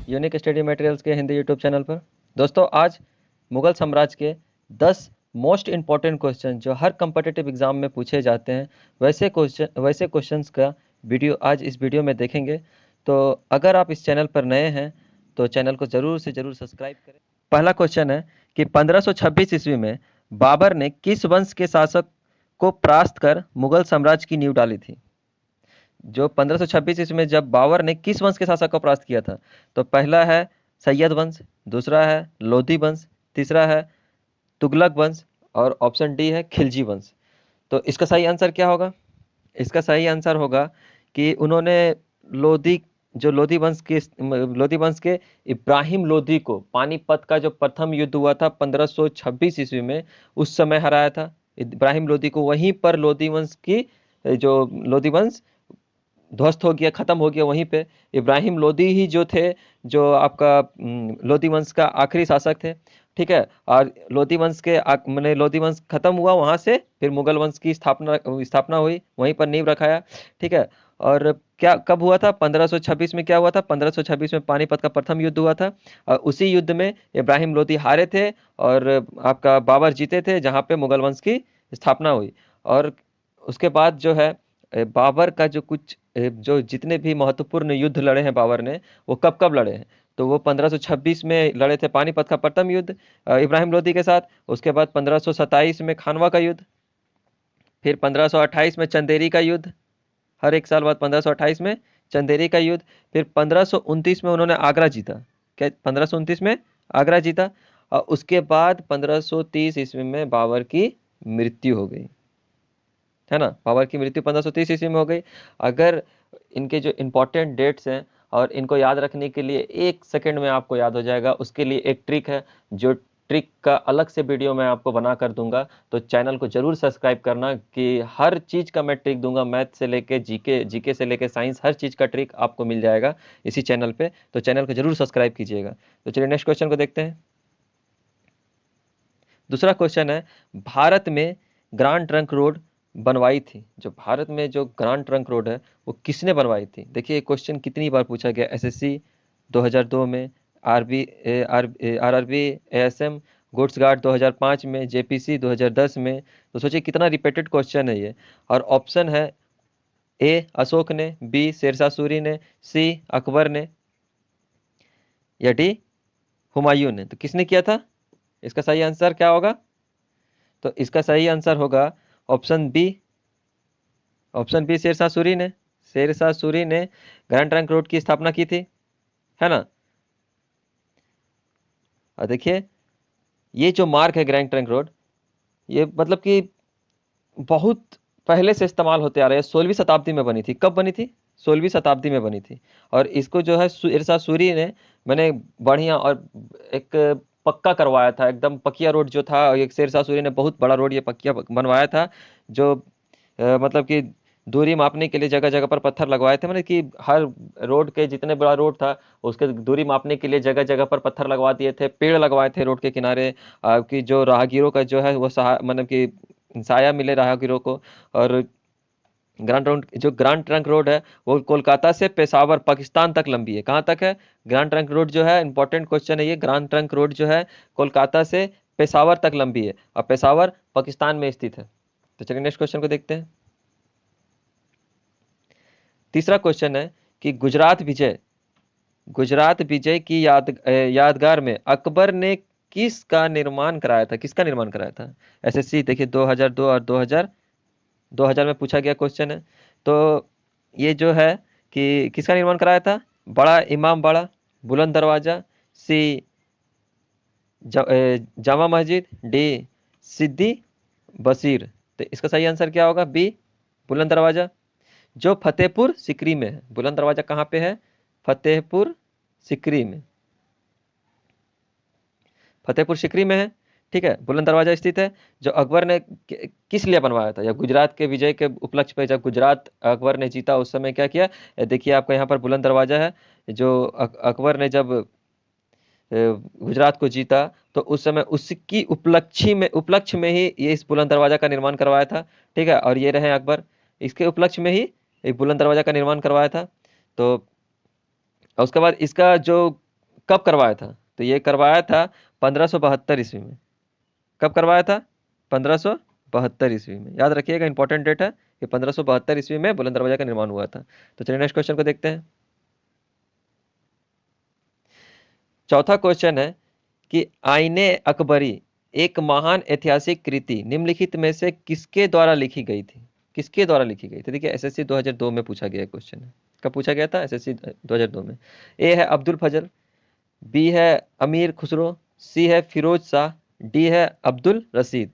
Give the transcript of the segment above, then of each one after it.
Unique study materials के Hindi YouTube channel पर। दोस्तों, आज मुगल साम्राज्य के 10 मोस्ट इम्पॉर्टेंट क्वेश्चन जो हर कम्पिटिटिव एग्जाम में पूछे जाते हैं, वैसे क्वेश्चंस का वीडियो आज इस वीडियो में देखेंगे। तो अगर आप इस चैनल पर नए हैं तो चैनल को ज़रूर से ज़रूर सब्सक्राइब करें। पहला क्वेश्चन है कि 1526 ईस्वी में बाबर ने किस वंश के शासक को परास्त कर मुगल साम्राज्य की नींव डाली थी? जो 1526 ईस्वी में जब बाबर ने किस वंश के शासक को परास्त किया था? तो पहला है सैयद वंश, दूसरा है लोधी वंश, तीसरा है तुगलक वंश और ऑप्शन डी है खिलजी वंश। तो इसका सही आंसर क्या होगा? इसका सही आंसर होगा कि उन्होंने लोधी वंश के इब्राहिम लोधी को पानीपत का जो प्रथम युद्ध हुआ था 1526 ईस्वी में, उस समय हराया था। इब्राहिम लोधी को वहीं पर लोधी वंश ध्वस्त हो गया, खत्म हो गया वहीं पे। इब्राहिम लोधी ही जो थे, जो आपका लोधी वंश का आखिरी शासक थे, ठीक है। और लोधी वंश खत्म हुआ, वहां से फिर मुगल वंश की स्थापना हुई, वहीं पर नींव रखाया, ठीक है। और क्या कब हुआ था? 1526 में क्या हुआ था? 1526 में पानीपत का प्रथम युद्ध हुआ था और उसी युद्ध में इब्राहिम लोधी हारे थे और आपका बाबर जीते थे, जहां पे मुगल वंश की स्थापना हुई। और उसके बाद जो है बाबर का जो जितने भी महत्वपूर्ण युद्ध लड़े हैं बाबर ने, वो कब कब लड़े हैं? तो वो 1526 में लड़े थे पानीपत का प्रथम युद्ध इब्राहिम लोधी के साथ। उसके बाद 1527 में खानवा का युद्ध, फिर 1528 में चंदेरी का युद्ध, हर एक साल बाद 1528 में चंदेरी का युद्ध, फिर 1529 में उन्होंने आगरा जीता। क्या 1529 में आगरा जीता? और उसके बाद 1530 ईस्वी में बाबर की मृत्यु हो गई, है ना। बाबर की मृत्यु 1530 ईस्वी में हो गई। अगर इनके जो इंपॉर्टेंट डेट्स हैं और इनको याद रखने के लिए 1 सेकंड में आपको याद हो जाएगा, उसके लिए एक ट्रिक है, जो ट्रिक का अलग से वीडियो मैं आपको बना कर दूंगा। तो चैनल को जरूर सब्सक्राइब करना कि हर चीज़ का मैं ट्रिक दूंगा, मैथ से लेके जीके से लेके साइंस, हर चीज़ का ट्रिक आपको मिल जाएगा इसी चैनल पे। तो चैनल को जरूर सब्सक्राइब कीजिएगा। तो चलिए नेक्स्ट क्वेश्चन को देखते हैं। दूसरा क्वेश्चन है, भारत में ग्रांड ट्रंक रोड बनवाई थी, जो भारत में जो ग्रांड ट्रंक रोड है वो किसने बनवाई थी? देखिए क्वेश्चन कितनी बार पूछा गया, एसएससी 2002 में, आरआरबी, एएसएम, गुड्स गार्ड 2005 में, जेपीसी 2010 में। तो सोचिए कितना रिपीटेड क्वेश्चन है ये। और ऑप्शन है ए अशोक ने, बी शेरशाह सूरी ने, सी अकबर ने, या डी हुमायूं ने। तो किसने किया था? इसका सही आंसर क्या होगा? तो इसका सही आंसर होगा option B. Option B Sher Shah Suri ने। शेरशाह सूरी ने ग्रैंड ट्रंक रोड की स्थापना की थी, है ना। और देखिए ये जो मार्ग है ग्रैंड ट्रंक रोड, ये मतलब कि बहुत पहले से इस्तेमाल होते आ रहे हैं। 16वीं शताब्दी में बनी थी। कब बनी थी? 16वीं शताब्दी में बनी थी। और इसको जो है शेरशाह सूरी ने मैंने बढ़िया और एक पक्का करवाया था, एकदम पकिया रोड जो था। एक शेरशाह सूरी ने बहुत बड़ा रोड ये पकिया बनवाया था, जो मतलब कि दूरी मापने के लिए जगह जगह पर पत्थर लगवाए थे। मतलब कि हर रोड के जितने बड़ा रोड था उसके दूरी मापने के लिए जगह जगह पर पत्थर लगवा दिए थे, पेड़ लगवाए थे रोड के किनारे, कि जो राहगीरों का जो है वो मतलब कि साया मिले राहगीरों को। और ग्रांड ट्रंक रोड है वो कोलकाता से पेशावर पाकिस्तान तक लंबी है। कहाँ तक है ग्रांड ट्रंक रोड जो है? इंपॉर्टेंट क्वेश्चन है ये। ग्रांड ट्रंक रोड जो है कोलकाता से पेशावर तक लंबी है और पेशावर पाकिस्तान में स्थित है। तो चलिए नेक्स्ट क्वेश्चन को देखते हैं। तीसरा क्वेश्चन है कि गुजरात विजय की यादगार में अकबर ने किसका निर्माण कराया था? किसका निर्माण कराया था? एसएससी देखिए 2002 और 2000 में पूछा गया क्वेश्चन है। तो ये जो है कि किसका निर्माण कराया था? बड़ा इमाम बाड़ा, बुलंद दरवाजा, सी जामा मस्जिद, डी सिद्दी बसीर। तो इसका सही आंसर क्या होगा? बी बुलंद दरवाजा, जो फतेहपुर सिकरी में है। बुलंद दरवाजा कहाँ पे है? फतेहपुर सिकरी में। फतेहपुर सिकरी में है, ठीक है। बुलंद दरवाजा स्थित है, जो अकबर ने किस लिए बनवाया था? या गुजरात के विजय के उपलक्ष्य पे जब गुजरात अकबर ने जीता उस समय क्या किया? देखिए आपका यहाँ पर बुलंद दरवाजा है। जो अकबर ने जब गुजरात को जीता तो उस समय उसकी उपलक्ष्य में ही ये इस बुलंद दरवाजा का निर्माण करवाया था, ठीक है। और ये रहे अकबर, इसके उपलक्ष्य में ही एक बुलंद दरवाजा का निर्माण करवाया था। तो उसके बाद इसका जो कब करवाया था? तो ये करवाया था 1572 ईस्वी में। कब करवाया था? 1572 ईस्वी में। याद रखिएगा, इंपॉर्टेंट डेट है कि 1572 ईस्वी में बुलंद दरवाजा का निर्माण हुआ था। तो चलिए नेक्स्ट क्वेश्चन को देखते हैं। चौथा क्वेश्चन है कि आईने अकबरी एक महान ऐतिहासिक कृति निम्नलिखित में से किसके द्वारा लिखी गई थी? किसके द्वारा लिखी गई थी? देखिए एसएससी 2002 में पूछा गया क्वेश्चन है। कब पूछा गया था? एसएससी 2002 में। ए है अब्दुल फजल, बी है अमीर खुसरो, सी है फिरोज शाह, डी है अब्दुल रशीद।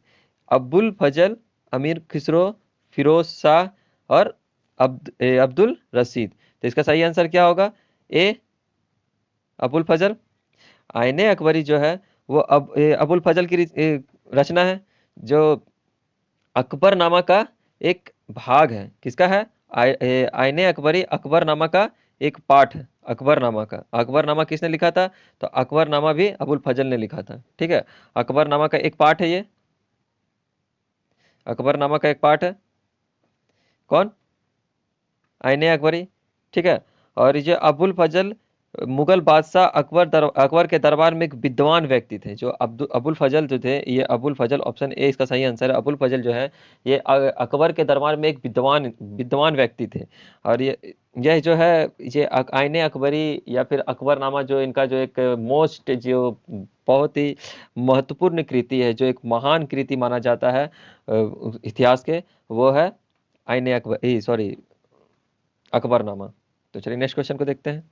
अब्दुल फजल, अमीर खुसरो, फिरोज शाह और अब्दुल रशीद। तो इसका सही आंसर क्या होगा? ए अबुल फजल। आईने अकबरी जो है वो अबुल फजल की रचना है, जो अकबरनामा का एक भाग है। किसका है? आईने अकबरी अकबरनामा का एक पाठ है। अकबरनामा का, अकबरनामा किसने लिखा था? तो अकबरनामा भी अबुल फजल ने लिखा था। ठीक है, अकबरनामा का एक पाठ है ये, अकबरनामा का एक पाठ है। कौन? आईने अकबरी। ठीक है, और ये अबुल फजल मुगल बादशाह अकबर के दरबार में एक विद्वान व्यक्ति थे। जो अबुल फजल जो थे, ये अबुल फजल, ऑप्शन ए इसका सही आंसर है। अबुल फजल जो है ये अकबर के दरबार में एक विद्वान विद्वान व्यक्ति थे। और यह जो है ये आईने अकबरी या फिर अकबरनामा, जो इनका जो एक मोस्ट जो बहुत ही महत्वपूर्ण कृति है, जो एक महान कृति माना जाता है इतिहास के, वो है आईने अकबर, सॉरी, अकबरनामा। तो चलिए नेक्स्ट क्वेश्चन को देखते हैं।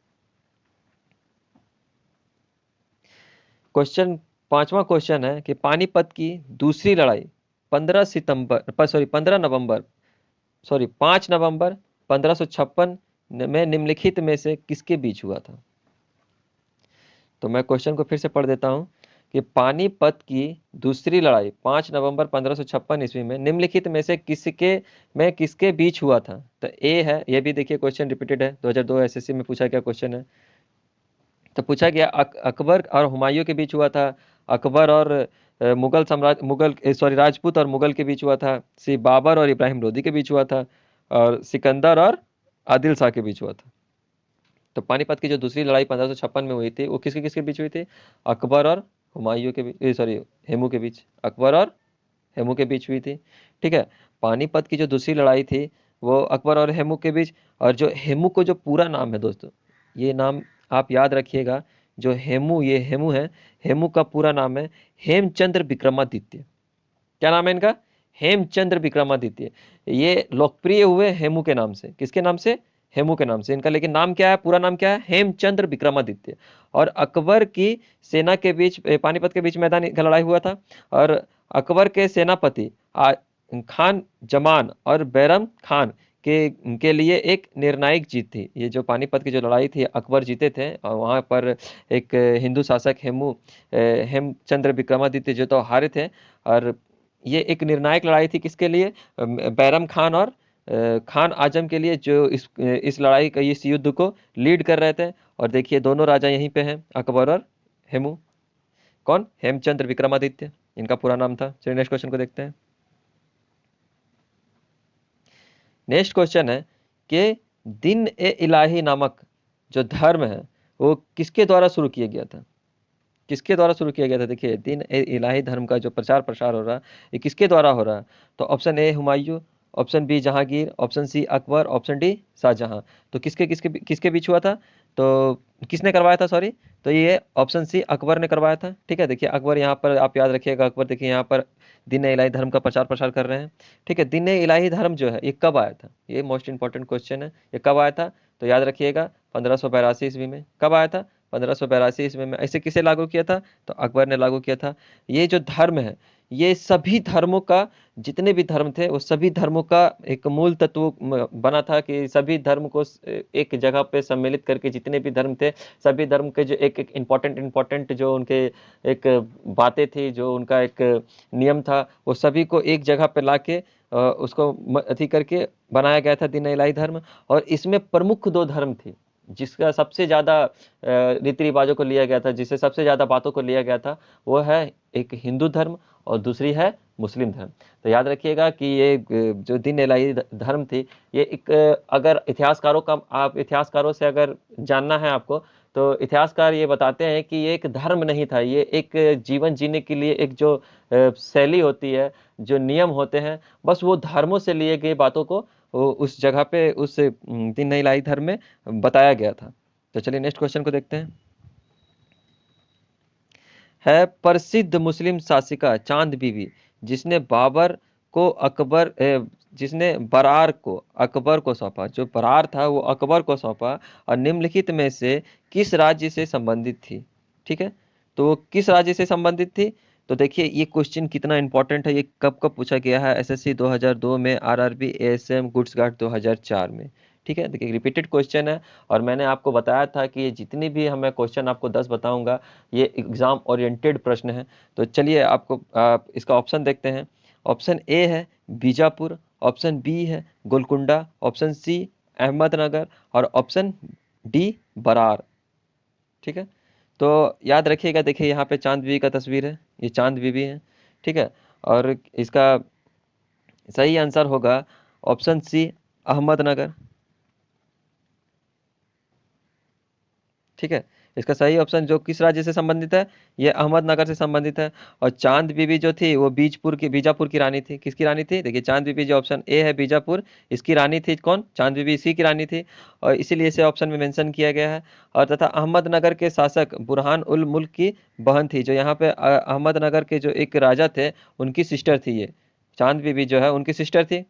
क्वेश्चन, पांचवा क्वेश्चन है कि पानीपत की दूसरी लड़ाई 15 नवंबर, सॉरी 5 नवंबर 1556 में निम्नलिखित में से किसके बीच हुआ था? तो मैं क्वेश्चन को फिर से पढ़ देता हूं कि पानीपत की दूसरी लड़ाई 5 नवंबर 1556 ईस्वी में निम्नलिखित में से किसके बीच हुआ था? तो ए है, ये भी देखिए क्वेश्चन रिपीटेड है, 2002 एसएससी में पूछा गया क्वेश्चन है। तो पूछा गया अकबर और हुमायूं के बीच हुआ था, अकबर और राजपूत और मुगल के बीच हुआ था, सी बाबर और इब्राहिम लोदी के बीच हुआ था, और सिकंदर और आदिल शाह के बीच हुआ था। तो पानीपत की जो दूसरी लड़ाई 1556 में हुई थी, वो किसके किसके बीच हुई थी? अकबर और हुमायूं के बीच, हेमू के बीच, अकबर और हेमू के बीच हुई थी। ठीक है, पानीपत की जो दूसरी लड़ाई थी वो अकबर और हेमू के बीच। और जो हेमू को जो पूरा नाम है दोस्तों, ये नाम आप याद रखिएगा, जो हेमू, ये हेमू है, हेमू का पूरा नाम है हेमचंद्र विक्रमादित्य। क्या नाम है इनका? हेमचंद्र विक्रमादित्य। ये लोकप्रिय हुए हेमू के नाम से। किसके नाम से? हेमू के नाम से इनका। लेकिन नाम क्या है, पूरा नाम क्या है? हेमचंद्र विक्रमादित्य। और अकबर की सेना के बीच, पानीपत के बीच मैदान का लड़ाई हुआ था, और अकबर के सेनापति खान जमान और बैरम खान के लिए एक निर्णायक जीत थी। ये जो पानीपत की जो लड़ाई थी, अकबर जीते थे, और वहाँ पर एक हिंदू शासक हेमचंद्र विक्रमादित्य जो तो हारे थे। और ये एक निर्णायक लड़ाई थी किसके लिए? बैरम खान और खान आजम के लिए, जो इस लड़ाई का, इस युद्ध को लीड कर रहे थे। और देखिए दोनों राजा यहीं पे हैं, अकबर और हेमू। कौन? हेमचंद्र विक्रमादित्य इनका पूरा नाम था। चलिए नेक्स्ट क्वेश्चन को देखते हैं। नेक्स्ट क्वेश्चन है कि दिन ए इलाही नामक जो धर्म है वो किसके द्वारा शुरू किया गया था? किसके द्वारा शुरू किया गया था? देखिए, दिन ए इलाही धर्म का जो प्रचार प्रसार हो रहा है, ये किसके द्वारा हो रहा है? तो option A Humayun, option B Jahangir, option C Akbar, option D Shah Jahan. तो किसके किसके किसके बीच हुआ था? तो किसने करवाया था, सॉरी? तो ये ऑप्शन सी अकबर ने करवाया था। ठीक है, देखिए अकबर, यहाँ पर आप याद रखिएगा, अकबर देखिए यहाँ पर दीन इलाही धर्म का प्रचार प्रसार कर रहे हैं। ठीक है, दीन इलाही धर्म जो है ये कब आया था? ये मोस्ट इंपॉर्टेंट क्वेश्चन है, ये कब आया था? तो याद रखिएगा 1582 ईस्वी में। कब आया था? 1582 ईस्वी में। ऐसे किसे लागू किया था? तो अकबर ने लागू किया था। ये जो धर्म है, ये सभी धर्मों का, जितने भी धर्म थे वो सभी धर्मों का एक मूल तत्व बना था, कि सभी धर्म को एक जगह पे सम्मिलित करके, जितने भी धर्म थे सभी धर्म के जो एक एक इम्पोर्टेंट जो उनके एक बातें थी, जो उनका एक नियम था, वो सभी को एक जगह पे लाके उसको अथी करके बनाया गया था दीन इलाही धर्म। और इसमें प्रमुख दो धर्म थी, जिसका सबसे ज़्यादा रीति रिवाजों को लिया गया था, जिससे सबसे ज़्यादा बातों को लिया गया था, वो है एक हिंदू धर्म और दूसरी है मुस्लिम धर्म। तो याद रखिएगा कि ये जो दीन इलाही धर्म थी, ये एक अगर इतिहासकारों का, आप इतिहासकारों से अगर जानना है आपको, तो इतिहासकार ये बताते हैं कि ये एक धर्म नहीं था, ये एक जीवन जीने के लिए एक जो शैली होती है, जो नियम होते हैं, बस वो धर्मों से लिए गए बातों को उस जगह पे उस दीन इलाही धर्म में बताया गया था। तो चलिए नेक्स्ट क्वेश्चन को देखते हैं। है प्रसिद्ध मुस्लिम शासिका चांद बीबी जिसने बाबर को अकबर जिसने बरार को अकबर को सौंपा, जो बरार था वो अकबर को सौंपा, और निम्नलिखित में से किस राज्य से संबंधित थी? ठीक है, तो वो किस राज्य से संबंधित थी? तो देखिए ये क्वेश्चन कितना इंपॉर्टेंट है, ये कब कब पूछा गया है, एसएससी 2002 में, आरआरबी एएसएम गुड्स गार्ड 2004 में। ठीक है, देखिए रिपीटेड क्वेश्चन है, और मैंने आपको बताया था कि ये जितनी भी हमें क्वेश्चन आपको 10 बताऊंगा, ये एग्जाम ओरिएंटेड प्रश्न है। तो चलिए आपको इसका ऑप्शन देखते हैं। ऑप्शन ए है बीजापुर, ऑप्शन बी है गोलकुंडा, ऑप्शन सी अहमदनगर, और ऑप्शन डी बरार। ठीक है, तो याद रखिएगा, देखिए यहाँ पे चांद बीबी का तस्वीर है, ये चांद बीबी है। ठीक है, और इसका सही आंसर होगा ऑप्शन सी अहमदनगर। ठीक है, इसका सही ऑप्शन जो किस राज्य से संबंधित है, ये अहमदनगर से संबंधित है। और चांद बीबी जो थी वो बीजापुर की रानी थी। किसकी रानी थी? देखिए चांद बीबी जो ऑप्शन ए है बीजापुर, इसकी रानी थी कौन? चांद बीबी इसी की रानी थी, और इसीलिए इसे ऑप्शन में मेंशन किया गया है। और तथा अहमदनगर के शासक बुरहान उल मुल्क की बहन थी, जो यहाँ पे अहमदनगर के जो एक राजा थे उनकी सिस्टर थी, ये चांद बीबी जो है उनकी सिस्टर थी।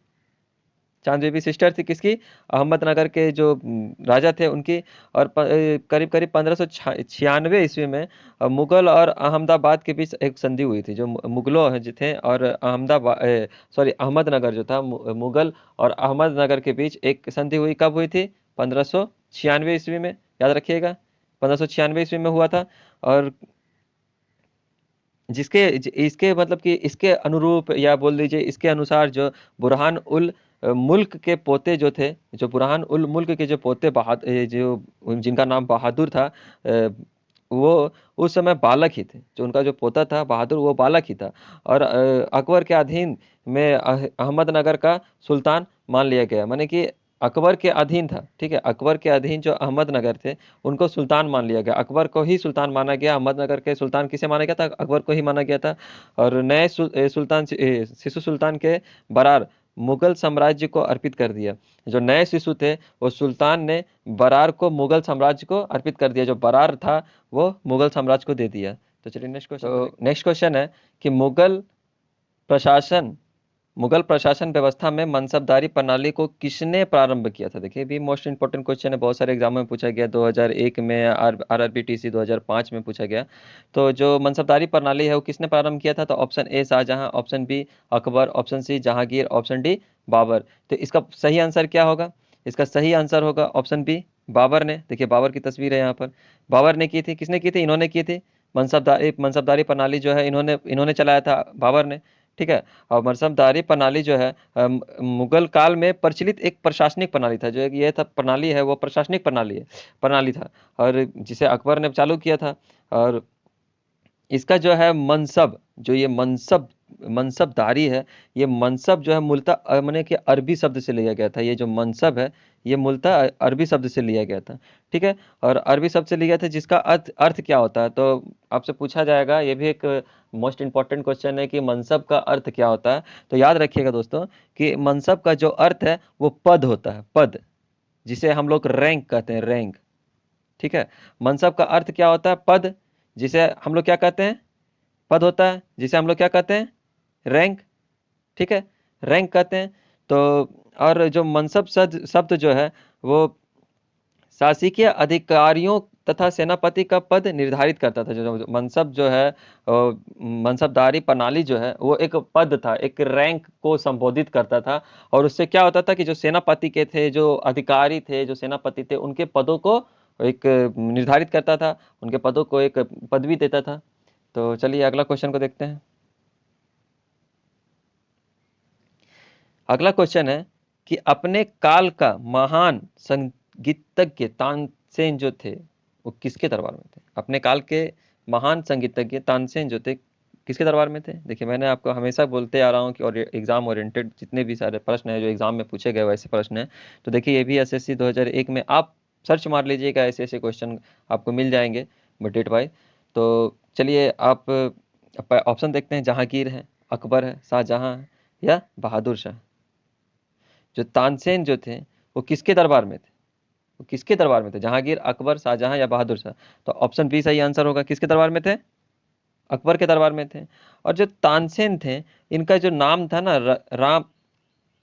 चांद बीबी सिस्टर थी किसकी? अहमदनगर के जो राजा थे उनकी। और करीब करीब 1596 ईस्वी में मुगल और अहमदाबाद के बीच एक संधि हुई थी, जो मुगलों जो थे और अहमदनगर जो था, मुगल और अहमदनगर के बीच एक संधि हुई। कब हुई थी? 1596 ईस्वी में, याद रखिएगा 1596 ईस्वी में हुआ था। और इसके मतलब कि इसके अनुरूप, या बोल दीजिए इसके अनुसार, जो बुरहान उल मुल्क के पोते जो थे, जो बुरहान उल मुल्क के जो पोते जो जिनका नाम बहादुर था, वो उस समय बालक ही थे। जो उनका जो पोता था बहादुर, वो बालक ही था, और अकबर के अधीन में अहमदनगर का सुल्तान मान लिया गया, माने कि अकबर के अधीन था। ठीक है, अकबर के अधीन जो अहमदनगर थे उनको सुल्तान मान लिया गया, अकबर को ही सुल्तान माना गया। अहमदनगर के सुल्तान किसे माना गया था? अकबर को ही माना गया था। और नए सुल्तान शिशु सुल्तान के बरार मुगल साम्राज्य को अर्पित कर दिया। जो नए शिशु थे वो सुल्तान ने बरार को मुगल साम्राज्य को अर्पित कर दिया, जो बरार था वो मुगल साम्राज्य को दे दिया। तो चलिए नेक्स्ट क्वेश्चन है कि प्रशासन मुगल प्रशासन व्यवस्था में मनसबदारी प्रणाली को किसने प्रारंभ किया था? देखिए भी मोस्ट इंपोर्टेंट क्वेश्चन है, बहुत सारे एग्जाम में पूछा गया, 2001 में, आरआरबीटीसी 2005 में पूछा गया। तो जो मनसबदारी प्रणाली है वो किसने प्रारंभ किया था? तो option A Shah Jahan, option B Akbar, option C Jahangir, option D Babur. तो इसका सही आंसर क्या होगा? इसका सही आंसर होगा ऑप्शन बी बाबर ने। देखिए बाबर की तस्वीर है यहाँ पर, बाबर ने की थी। किसने की थी? इन्होंने की थी। मनसबदारी प्रणाली जो है इन्होंने चलाया था, बाबर ने। ठीक है, और मनसबदारी प्रणाली जो है मुगल काल में प्रचलित एक प्रशासनिक प्रणाली था। जो एक ये था प्रणाली है वो प्रशासनिक प्रणाली था, और जिसे अकबर ने चालू किया था। और इसका जो है ये मनसबदारी है, ये मनसब जो है मूलतः माने कि अरबी शब्द से लिया गया था। ये जो मनसब है ये मूलतः अरबी शब्द से लिया गया था। ठीक है, और अरबी शब्द से लिया गया था, जिसका अर्थ क्या होता है? तो आपसे पूछा जाएगा, ये भी एक मोस्ट इंपॉर्टेंट क्वेश्चन है कि मनसब का अर्थ क्या होता है। तो याद रखिएगा दोस्तों कि मनसब का जो अर्थ है वो पद होता है, पद, जिसे हम लोग रैंक कहते हैं, रैंक। ठीक है, मनसब का अर्थ क्या होता है? पद, जिसे हम लोग क्या कहते हैं? पद होता है, जिसे हम लोग क्या कहते हैं? रैंक। ठीक है, रैंक कहते हैं। तो और जो मनसब शब्द जो है वो शासकीय अधिकारियों तथा सेनापति का पद निर्धारित करता था। जो मनसब जो है मनसबदारी प्रणाली जो है वो एक पद था, एक रैंक को संबोधित करता था। और उससे क्या होता था कि जो सेनापति के थे, जो अधिकारी थे, जो सेनापति थे, उनके पदों को एक निर्धारित करता था, उनके पदों को एक पदवी देता था। तो चलिए अगला क्वेश्चन को देखते हैं। अगला क्वेश्चन है कि अपने काल का महान संगीतज्ञ तानसेन जो थे वो किसके दरबार में थे? अपने काल के महान संगीतज्ञ तानसेन जो थे किसके दरबार में थे? देखिए मैंने आपको हमेशा बोलते आ रहा हूँ कि और एग्जाम ओरिएंटेड जितने भी सारे प्रश्न हैं जो एग्जाम में पूछे गए वैसे प्रश्न हैं, तो देखिए ये भी एसएससी 2001 में आप सर्च मार लीजिएगा, ऐसे ऐसे क्वेश्चन आपको मिल जाएंगे डेट वाइज। तो चलिए आप ऑप्शन देखते हैं। जहांगीर है, अकबर है, शाहजहां है या बहादुर शाह। जो तानसेन जो थे वो किसके दरबार में थे? वो किसके दरबार में थे? जहांगीर, अकबर, शाहजहां या बहादुर शाह? तो ऑप्शन बी सही आंसर होगा। किसके दरबार में थे? अकबर के दरबार में थे। और जो तानसेन थे, इनका जो नाम था ना राम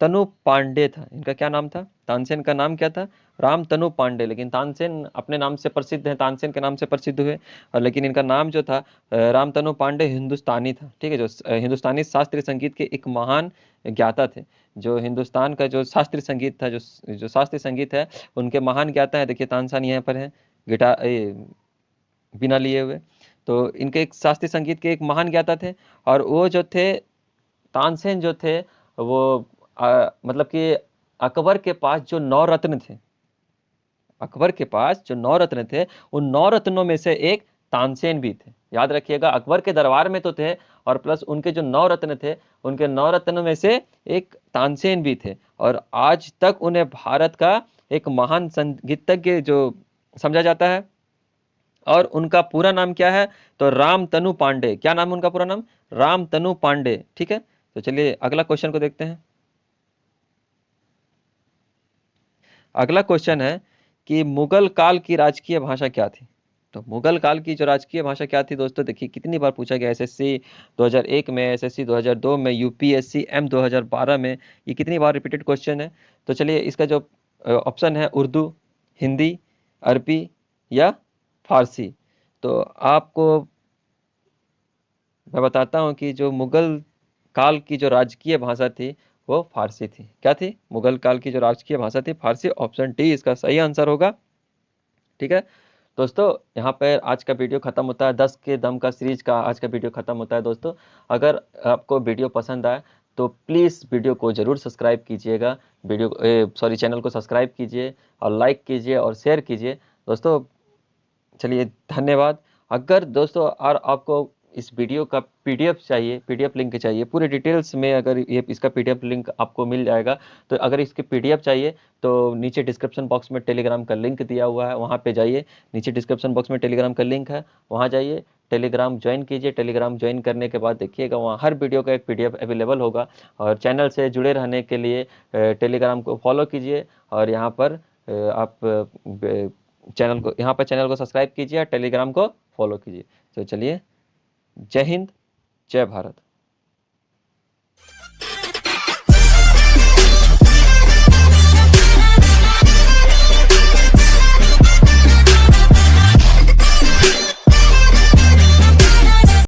तनु पांडे था। इनका क्या नाम था? तानसेन का नाम क्या था? राम तनु पांडे। लेकिन तानसेन अपने नाम से प्रसिद्ध है, तानसेन के नाम से प्रसिद्ध हुए। और लेकिन इनका नाम जो था राम तनु पांडे हिंदुस्तानी था। ठीक है, जो हिंदुस्तानी शास्त्रीय संगीत के एक महान ज्ञाता थे। जो हिंदुस्तान का जो शास्त्रीय संगीत था, जो शास्त्रीय संगीत है, उनके महान ज्ञाता है। देखिए तानसेन यहाँ पर है, गिटार बिना लिए हुए। तो इनके एक शास्त्रीय संगीत के एक महान ज्ञाता थे। और वो जो थे, तानसेन जो थे, वो मतलब कि अकबर के पास जो 9 रत्न थे, अकबर के पास जो 9 रत्न थे, उन 9 रत्नों में से एक तानसेन भी थे। याद रखिएगा, अकबर के दरबार में तो थे, और प्लस उनके जो 9 रत्न थे, उनके 9 रत्न में से एक तानसेन भी थे। और आज तक उन्हें भारत का एक महान संगीतज्ञ जो समझा जाता है। और उनका पूरा नाम क्या है? तो राम तनु पांडे। क्या नाम है उनका पूरा नाम? राम तनु पांडे। ठीक है, तो चलिए अगला क्वेश्चन को देखते हैं। अगला क्वेश्चन है कि मुगल काल की राजकीय भाषा क्या थी? तो मुगल काल की जो राजकीय भाषा क्या थी दोस्तों, देखिए कितनी बार पूछा गया, एसएससी 2001 में, एसएससी 2002 में, यूपीएससी एम 2012 में, ये कितनी बार रिपीटेड क्वेश्चन है। तो चलिए इसका जो ऑप्शन है, उर्दू, हिंदी, अरबी या फारसी। तो आपको मैं बताता हूँ कि जो मुगल काल की जो राजकीय भाषा थी वो फारसी थी। क्या थी? मुगल काल की जो राजकीय भाषा थी फारसी। ऑप्शन डी इसका सही आंसर होगा। ठीक है दोस्तों, यहाँ पर आज का वीडियो खत्म होता है। 10 के दम का सीरीज का आज का वीडियो खत्म होता है दोस्तों। अगर आपको वीडियो पसंद आए तो प्लीज़ वीडियो को ज़रूर सब्सक्राइब कीजिएगा। चैनल को सब्सक्राइब कीजिए और लाइक कीजिए और शेयर कीजिए दोस्तों। चलिए धन्यवाद। अगर दोस्तों और आपको इस वीडियो का पीडीएफ चाहिए, पीडीएफ लिंक चाहिए पूरे डिटेल्स में, अगर ये इसका पीडीएफ लिंक आपको मिल जाएगा। तो अगर इसकी पीडीएफ चाहिए तो नीचे डिस्क्रिप्शन बॉक्स में टेलीग्राम का लिंक दिया हुआ है, वहाँ पे जाइए। नीचे डिस्क्रिप्शन बॉक्स में टेलीग्राम का लिंक है, वहाँ जाइए, टेलीग्राम ज्वाइन कीजिए। टेलीग्राम ज्वाइन करने के बाद देखिएगा वहाँ हर वीडियो का एक पीडीएफ अवेलेबल होगा। और चैनल से जुड़े रहने के लिए टेलीग्राम को फॉलो कीजिए। और यहाँ पर आप चैनल को सब्सक्राइब कीजिए और टेलीग्राम को फॉलो कीजिए। तो चलिए, जय हिंद, जय भारत।